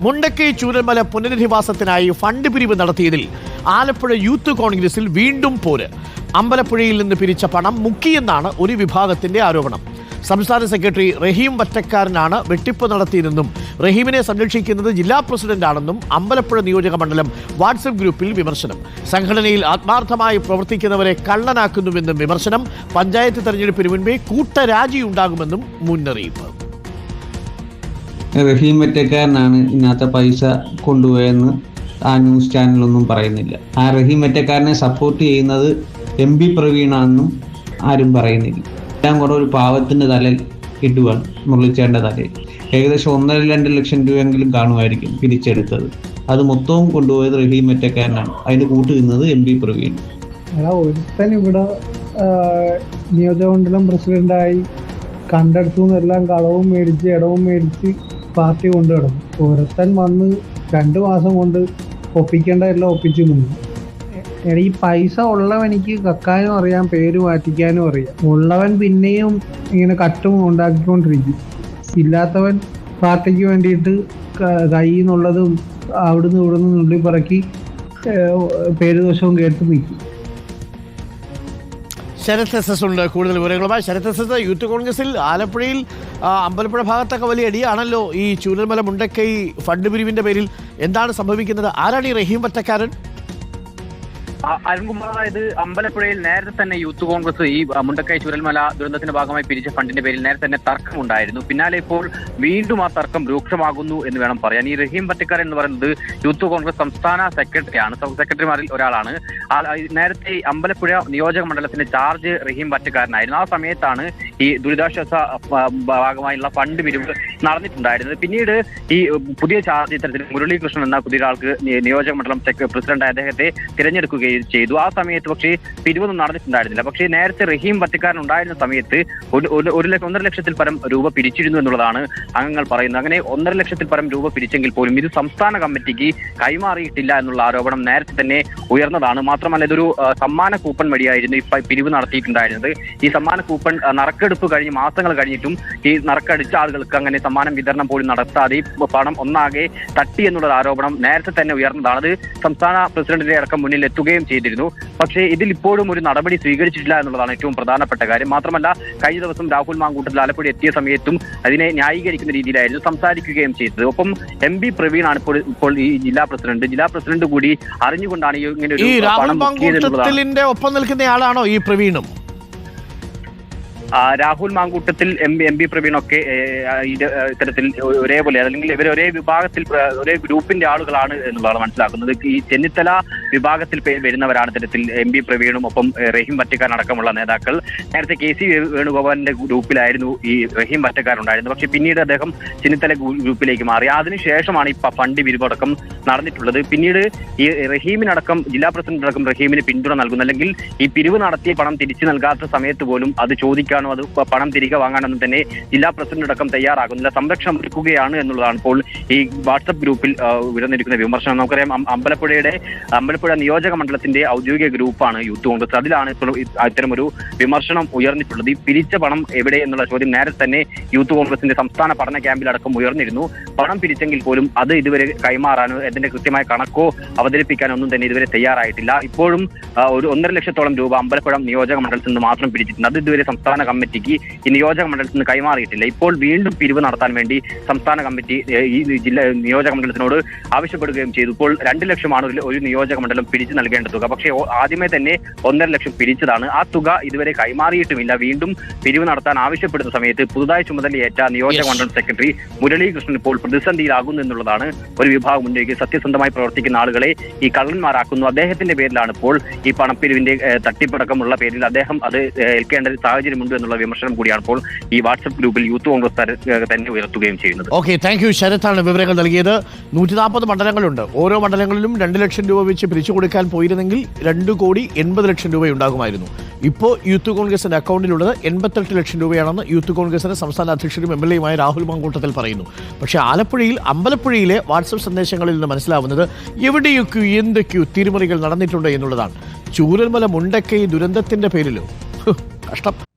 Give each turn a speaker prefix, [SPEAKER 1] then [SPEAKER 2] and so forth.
[SPEAKER 1] Mundakkai Chooralmala പുനരധിവാസത്തിനായി fund പിരിവ് നടത്തിയതിൽ Alappuzha youth കോൺഗ്രസിൽ വീണ്ടും പോര്. അമ്പലപ്പുഴയിൽ നിന്ന് പിരിച്ച പണം മുക്കിയെന്നാണ് ഒരു വിഭാഗത്തിന്റെ ആരോപണം. സംസ്ഥാന സെക്രട്ടറി റഹീം വറ്റക്കാരനാണ് വെട്ടിപ്പ് നടത്തിയതെന്നും റഹീമിനെ സംരക്ഷിക്കുന്നത് ജില്ലാ പ്രസിഡന്റാണെന്നും അമ്പലപ്പുഴ നിയോജക മണ്ഡലം വാട്സപ്പ് ഗ്രൂപ്പിൽ വിമർശനം. സംഘടനയിൽ ആത്മാർത്ഥമായി പ്രവർത്തിക്കുന്നവരെ കള്ളനാക്കുന്നുവെന്നും വിമർശനം. പഞ്ചായത്ത് തെരഞ്ഞെടുപ്പിന് മുൻപേ കൂട്ടരാജിയുണ്ടാകുമെന്നും മുന്നറിയിപ്പ്.
[SPEAKER 2] റഹീം വറ്റക്കാരനാണ് ഇന്നത്തെ പൈസ കൊണ്ടുപോയെന്ന് ആ ന്യൂസ് ചാനലൊന്നും പറയുന്നില്ല. ആ റഹീം വറ്റക്കാരനെ സപ്പോർട്ട് ചെയ്യുന്നത് MP പ്രവീണാണെന്നും ആരും പറയുന്നില്ല. എല്ലാം കൂടെ ഒരു പാവത്തിന്റെ തലയിൽ ഇടുവാണ്, മുരളിച്ചേട്ടൻ്റെ തലയിൽ. ഏകദേശം 1.5-2 ലക്ഷം രൂപയെങ്കിലും കാണുമായിരിക്കും പിരിച്ചെടുത്തത്. അത് മൊത്തവും കൊണ്ടുപോയത് റഹീം വറ്റക്കാരനാണ്. അതിന് കൂട്ടുനിന്നത് MP പ്രവീൺ.
[SPEAKER 3] ഒരുത്തൻ ഇവിടെ നിയോജകമണ്ഡലം പ്രസിഡന്റായി കണ്ടെടുത്തു എന്നെല്ലാം കളവും മേടിച്ച് ഇടവും മേടിച്ച് പാർട്ടി കൊണ്ടു കിടന്നു. ഒരുത്തൻ വന്ന് 2 മാസം കൊണ്ട് ഒപ്പിക്കേണ്ട എല്ലാം ഒപ്പിച്ചു നിന്നു. ഈ പൈസ ഉള്ളവനിക്ക് കക്കാനും അറിയാം, പേര് മാറ്റിക്കാനും അറിയാം. ഉള്ളവൻ പിന്നെയും ഇങ്ങനെ കട്ടും ഉണ്ടാക്കിക്കൊണ്ടിരിക്കും. ഇല്ലാത്തവൻ പാർട്ടിക്ക് വേണ്ടിയിട്ട് കയ്യിൽ നിന്നുള്ളതും അവിടുന്ന് ഇവിടുന്ന് നുള്ളിപ്പറക്കി പേര് ദോഷവും കേട്ട് നിൽക്കും.
[SPEAKER 1] ശരത് എസ് ഉണ്ട് കൂടുതൽ വിവരങ്ങളുമായി. ശരത് എസ്, യൂത്ത് കോൺഗ്രസിൽ ആലപ്പുഴയിൽ അമ്പലപ്പുഴ ഭാഗത്തൊക്കെ വലിയ അടിയാണല്ലോ ഈ ചൂരൽമല മുണ്ടക്കൈ ഫണ്ട് പിരിവിന്റെ പേരിൽ. എന്താണ് സംഭവിക്കുന്നത്? ആരാണ് ഈ റഹീം വറ്റക്കാരൻ?
[SPEAKER 4] അരുൺകുമാർ, അതായത് അമ്പലപ്പുഴയിൽ നേരത്തെ തന്നെ യൂത്ത് കോൺഗ്രസ് ഈ മുണ്ടക്കൈ ചുരൽമല ദുരന്തത്തിന്റെ ഭാഗമായി പിരിച്ച ഫണ്ടിന്റെ പേരിൽ നേരത്തെ തന്നെ തർക്കമുണ്ടായിരുന്നു. പിന്നാലെ ഇപ്പോൾ വീണ്ടും ആ തർക്കം രൂക്ഷമാകുന്നു എന്ന് വേണം പറയാൻ. ഈ റഹീം വറ്റക്കാരൻ എന്ന് പറയുന്നത് യൂത്ത് കോൺഗ്രസ് സംസ്ഥാന സെക്രട്ടറിയാണ്, സെക്രട്ടറിമാരിൽ ഒരാളാണ്. നേരത്തെ അമ്പലപ്പുഴ നിയോജക മണ്ഡലത്തിന്റെ ചാർജ് റഹീം വറ്റക്കാരനായിരുന്നു. ആ സമയത്താണ് ഈ ദുരിതാശ്വാസ ഭാഗമായുള്ള ഫണ്ട് പിരിവ് നടന്നിട്ടുണ്ടായിരുന്നത്. പിന്നീട് ഈ പുതിയ ചാർജ് ഇത്തരത്തിൽ മുരളീകൃഷ്ണൻ എന്ന പുതിയ ആൾക്ക് നിയോജക മണ്ഡലം പ്രസിഡന്റായ അദ്ദേഹത്തെ തിരഞ്ഞെടുക്കുകയും ചെയ്തു. ആ സമയത്ത് പക്ഷേ പിരിവൊന്നും നടന്നിട്ടുണ്ടായിരുന്നില്ല. പക്ഷേ നേരത്തെ റഹീം വറ്റക്കാരൻ ഉണ്ടായിരുന്ന സമയത്ത് 1.5 ലക്ഷത്തിൽ പരം രൂപ പിരിച്ചിരുന്നു എന്നുള്ളതാണ് അംഗങ്ങൾ പറയുന്നത്. അങ്ങനെ 1.5 ലക്ഷത്തിൽ പരം രൂപ പിരിച്ചെങ്കിൽ പോലും ഇത് സംസ്ഥാന കമ്മിറ്റിക്ക് കൈമാറിയിട്ടില്ല എന്നുള്ള ആരോപണം നേരത്തെ തന്നെ ഉയർന്നതാണ്. മാത്രമല്ല, ഇതൊരു സമ്മാന കൂപ്പൺ വഴിയായിരുന്നു ഈ പിരിവ് നടത്തിയിട്ടുണ്ടായിരുന്നത്. ഈ സമ്മാന കൂപ്പൺ നറുക്കെടുപ്പ് കഴിഞ്ഞ് മാസങ്ങൾ കഴിഞ്ഞിട്ടും ഈ നറുക്കടിച്ച ആളുകൾക്ക് അങ്ങനെ സമ്മാനം വിതരണം പോലും നടത്താതെ പണം ഒന്നാകെ തട്ടി എന്നുള്ള ആരോപണം നേരത്തെ തന്നെ ഉയർന്നതാണ്. അത് സംസ്ഥാന പ്രസിഡന്റിന്റെ അടക്കം മുന്നിൽ എത്തുകയും ചെയ്തിരുന്നു. പക്ഷേ ഇതിൽ ഇപ്പോഴും ഒരു നടപടി സ്വീകരിച്ചിട്ടില്ല എന്നുള്ളതാണ് ഏറ്റവും പ്രധാനപ്പെട്ട കാര്യം. മാത്രമല്ല, കഴിഞ്ഞ ദിവസം രാഹുൽ മാങ്കൂട്ടത്തിൽ ആലപ്പുഴ എത്തിയ സമയത്തും അതിനെ ന്യായീകരിക്കുന്ന രീതിയിലായിരുന്നു സംസാരിക്കുകയും ചെയ്തത്. ഒപ്പം MP പ്രവീണാണ് ഇപ്പോൾ ഈ ജില്ലാ പ്രസിഡന്റ് കൂടി അറിഞ്ഞുകൊണ്ടാണ് ഇങ്ങനെ ഒരു പണം മുക്കിയതെന്നുള്ളതാണ്.
[SPEAKER 1] ഒപ്പം നിൽക്കുന്നയാളാണോ ഈ പ്രവീണും?
[SPEAKER 4] രാഹുൽ മാങ്കൂട്ടത്തിൽ MP പ്രവീണൊക്കെ ഇത്തരത്തിൽ ഒരേപോലെ, അല്ലെങ്കിൽ ഇവർ ഒരേ വിഭാഗത്തിൽ ഒരേ ഗ്രൂപ്പിന്റെ ആളുകളാണ് എന്നുള്ളതാണ് മനസ്സിലാക്കുന്നത്. ഈ ചെന്നിത്തല വിഭാഗത്തിൽ വരുന്നവരാണ് ഇത്തരത്തിൽ MP പ്രവീണും ഒപ്പം റഹീം വറ്റക്കാരൻ അടക്കമുള്ള നേതാക്കൾ. നേരത്തെ KC വേണുഗോപാലിന്റെ ഗ്രൂപ്പിലായിരുന്നു ഈ റഹീം വറ്റക്കാരൻ ഉണ്ടായിരുന്നത്. പക്ഷെ പിന്നീട് അദ്ദേഹം ചെന്നിത്തല ഗ്രൂപ്പിലേക്ക് മാറി. അതിനുശേഷമാണ് ഈ ഫണ്ട് പിരിവടക്കം നടന്നിട്ടുള്ളത്. പിന്നീട് ഈ റഹീമിനടക്കം ജില്ലാ പ്രസിഡന്റ് അടക്കം റഹീമിന് പിന്തുണ നൽകുന്നു, അല്ലെങ്കിൽ ഈ പിരിവ് നടത്തിയ പണം തിരിച്ചു നൽകാത്ത സമയത്ത് പോലും അത് ചോദിക്കാൻ അത് പണം തിരികെ വാങ്ങാനൊന്നും തന്നെ ജില്ലാ പ്രസിഡന്റ് അടക്കം തയ്യാറാകുന്നില്ല. സംരക്ഷണം ഒരുക്കുകയാണ് എന്നുള്ളതാണ് ഇപ്പോൾ ഈ വാട്സപ്പ് ഗ്രൂപ്പിൽ ഉയർന്നിരിക്കുന്ന വിമർശനം. നമുക്കറിയാം, അമ്പലപ്പുഴ നിയോജക മണ്ഡലത്തിന്റെ ഔദ്യോഗിക ഗ്രൂപ്പാണ് യൂത്ത് കോൺഗ്രസ്. അതിലാണ് ഇപ്പോൾ ഇത്തരം ഒരു വിമർശനം ഉയർന്നിട്ടുള്ളത്. ഈ പിരിച്ച പണം എവിടെ എന്നുള്ള ചോദ്യം നേരത്തെ തന്നെ യൂത്ത് കോൺഗ്രസിന്റെ സംസ്ഥാന പഠന ക്യാമ്പിലടക്കം ഉയർന്നിരുന്നു. പണം പിരിച്ചെങ്കിൽ പോലും അത് ഇതുവരെ കൈമാറാനോ അതിന്റെ കൃത്യമായ കണക്കോ അവതരിപ്പിക്കാനോ ഒന്നും തന്നെ ഇതുവരെ തയ്യാറായിട്ടില്ല. ഇപ്പോഴും ഒരു 1.5 ലക്ഷത്തോളം രൂപ അമ്പലപ്പുഴ നിയോജക മണ്ഡലത്തിൽ നിന്ന് മാത്രം പിരിച്ചിട്ടുണ്ട്. അത് ഇതുവരെ സംസ്ഥാന കമ്മിറ്റിക്ക് ഈ നിയോജക മണ്ഡലത്തിൽ നിന്ന് കൈമാറിയിട്ടില്ല. ഇപ്പോൾ വീണ്ടും പിരിവ് നടത്താൻ വേണ്ടി സംസ്ഥാന കമ്മിറ്റി ഈ നിയോജക മണ്ഡലത്തിനോട് ആവശ്യപ്പെടുകയും ചെയ്തു. ഇപ്പോൾ 2 ലക്ഷമാണ് ഒരു നിയോജക മണ്ഡലം പിരിച്ചു നൽകേണ്ട തുക. പക്ഷേ ആദ്യമേ തന്നെ 1.5 ലക്ഷം പിരിച്ചതാണ്. ആ തുക ഇതുവരെ കൈമാറിയിട്ടുമില്ല. വീണ്ടും പിരിവ് നടത്താൻ ആവശ്യപ്പെടുന്ന സമയത്ത് പുതുതായി ചുമതലയേറ്റ നിയോജക മണ്ഡലം സെക്രട്ടറി മുരളീകൃഷ്ണൻ ഇപ്പോൾ പ്രതിസന്ധിയിലാകുന്നു എന്നുള്ളതാണ് ഒരു വിഭാഗം ഉന്നയിക്കുന്നത്. സത്യസന്ധമായി പ്രവർത്തിക്കുന്ന ആളുകളെ ഈ കള്ളന്മാരാക്കുന്നു. അദ്ദേഹത്തിന്റെ പേരിലാണ് ഇപ്പോൾ ഈ പണപ്പിരിവിന്റെ തട്ടിപ്പടക്കമുള്ള പേരിൽ അദ്ദേഹം അത് ഏൽക്കേണ്ട സാഹചര്യമുണ്ട് എന്നുള്ള വിമർശനം കൂടിയാണ് ഇപ്പോൾ ഈ വാട്സപ്പ് ഗ്രൂപ്പിൽ യൂത്ത് കോൺഗ്രസ് തന്നെ ഉയർത്തുകയും ചെയ്യുന്നത്.
[SPEAKER 1] Okay, thank you. ശരത്താണ് വിവരങ്ങൾ നൽകിയത്. 140 മണ്ഡലങ്ങളുണ്ട്. ഓരോ മണ്ഡലങ്ങളിലും 2 ലക്ഷം രൂപ വെച്ച് പിരിച്ചു കൊടുക്കാൻ പോയിരുന്നെങ്കിൽ 2.80 ലക്ഷം രൂപ ഉണ്ടാകുമായിരുന്നു. ഇപ്പോൾ യൂത്ത് കോൺഗ്രസിന്റെ അക്കൗണ്ടിലുള്ളത് 88 ലക്ഷം രൂപയാണെന്ന് യൂത്ത് കോൺഗ്രസിന്റെ സംസ്ഥാന അധ്യക്ഷനും MLA-യുമായ രാഹുൽ മാങ്കൂട്ടത്തിൽ പറയുന്നു. പക്ഷേ അമ്പലപ്പുഴയിലെ വാട്സപ്പ് സന്ദേശങ്ങളിൽ നിന്ന് മനസ്സിലാവുന്നത് എവിടെയൊക്കെ എന്തൊക്കെയോ തിരിമറികൾ നടന്നിട്ടുണ്ട് എന്നുള്ളതാണ്. ചൂരൽമല മുണ്ടക്കൈ ദുരന്തത്തിന്റെ പേരിലോ കഷ്ടം.